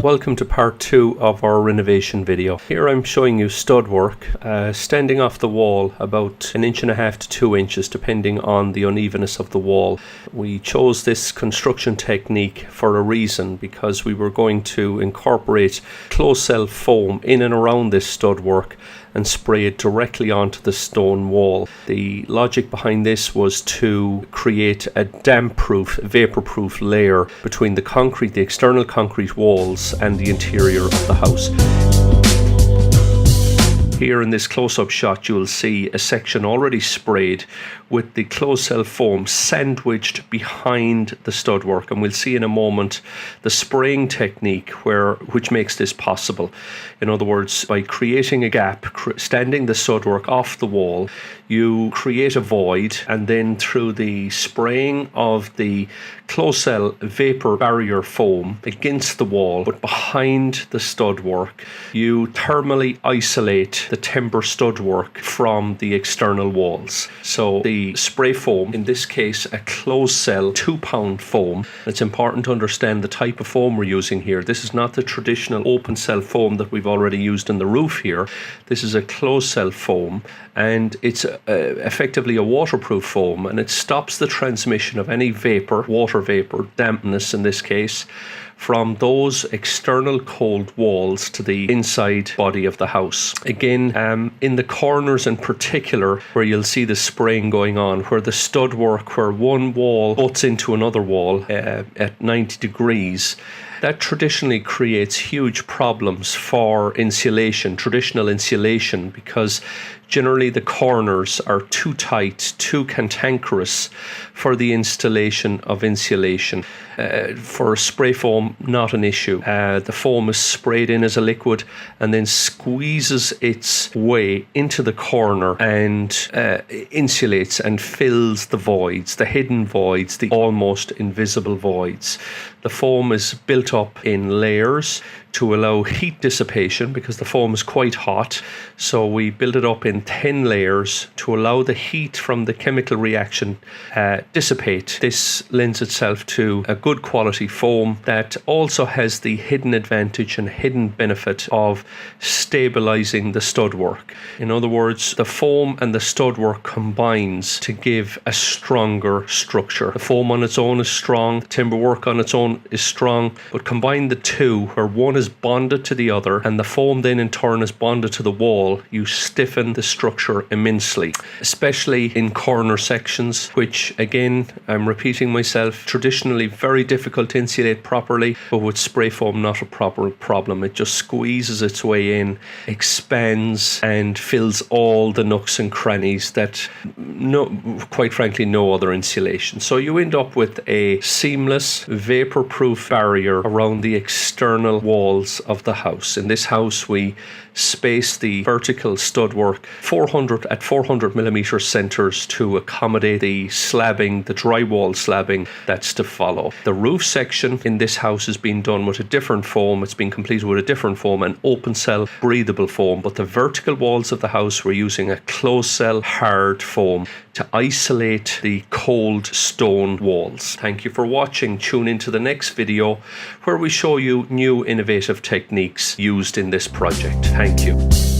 welcome to part 2 of our renovation video. Here I'm showing you stud work, standing off the wall about 1.5 to 2 inches depending on the unevenness of the wall. We chose this construction technique for a reason, because we were going to incorporate closed cell foam in and around this stud work and spray it directly onto the stone wall. The logic behind this was to create a damp-proof, vapor-proof layer between the concrete, the external concrete walls and the interior of the house. Here in this close-up shot, you'll see a section already sprayed with the closed cell foam sandwiched behind the stud work, and we'll see in a moment the spraying technique which makes this possible. In other words, by creating a gap, standing the stud work off the wall, you create a void, and then through the spraying of the closed cell vapor barrier foam against the wall but behind the stud work, you thermally isolate the timber stud work from the external walls. So the spray foam, in this case a closed cell 2-pound foam. It's important to understand the type of foam we're using here. This is not the traditional open cell foam that we've already used in the roof here. This is a closed cell foam, and it's effectively a waterproof foam, and it stops the transmission of any vapor, water vapor, dampness in this case, from those external cold walls to the inside body of the house. Again, in the corners in particular, where you'll see the spraying going on, where the stud work, where one wall butts into another wall at 90 degrees, that traditionally creates huge problems for insulation, traditional insulation, because generally the corners are too tight, too cantankerous for the installation of insulation. For spray foam, not an issue. The foam is sprayed in as a liquid and then squeezes its way into the corner and insulates and fills the voids, the hidden voids, the almost invisible voids. The foam is built up in layers to allow heat dissipation, because the foam is quite hot. So we build it up in thin layers to allow the heat from the chemical reaction dissipate. This lends itself to a good quality foam that also has the hidden advantage and hidden benefit of stabilizing the stud work. In other words, the foam and the stud work combines to give a stronger structure. The foam on its own is strong, the timber work on its own is strong, but combine the two, where one is bonded to the other and the foam then in turn is bonded to the wall, you stiffen the structure immensely, especially in corner sections, which, again, I'm repeating myself, traditionally very difficult to insulate properly, but with spray foam not a proper problem. It just squeezes its way in, expands and fills all the nooks and crannies that quite frankly no other insulation. So you end up with a seamless vapor-proof barrier around the external walls of the house. In this house we space the vertical stud work 400 millimeter centers to accommodate the slabbing, the drywall slabbing that's to follow. The roof section in this house has been done with a different foam. It's been completed with a different foam, an open cell breathable foam, but the vertical walls of the house we're using a closed cell hard foam to isolate the cold stone walls. Thank you for watching. Tune into the next video where we show you new innovative techniques used in this project. Thank you.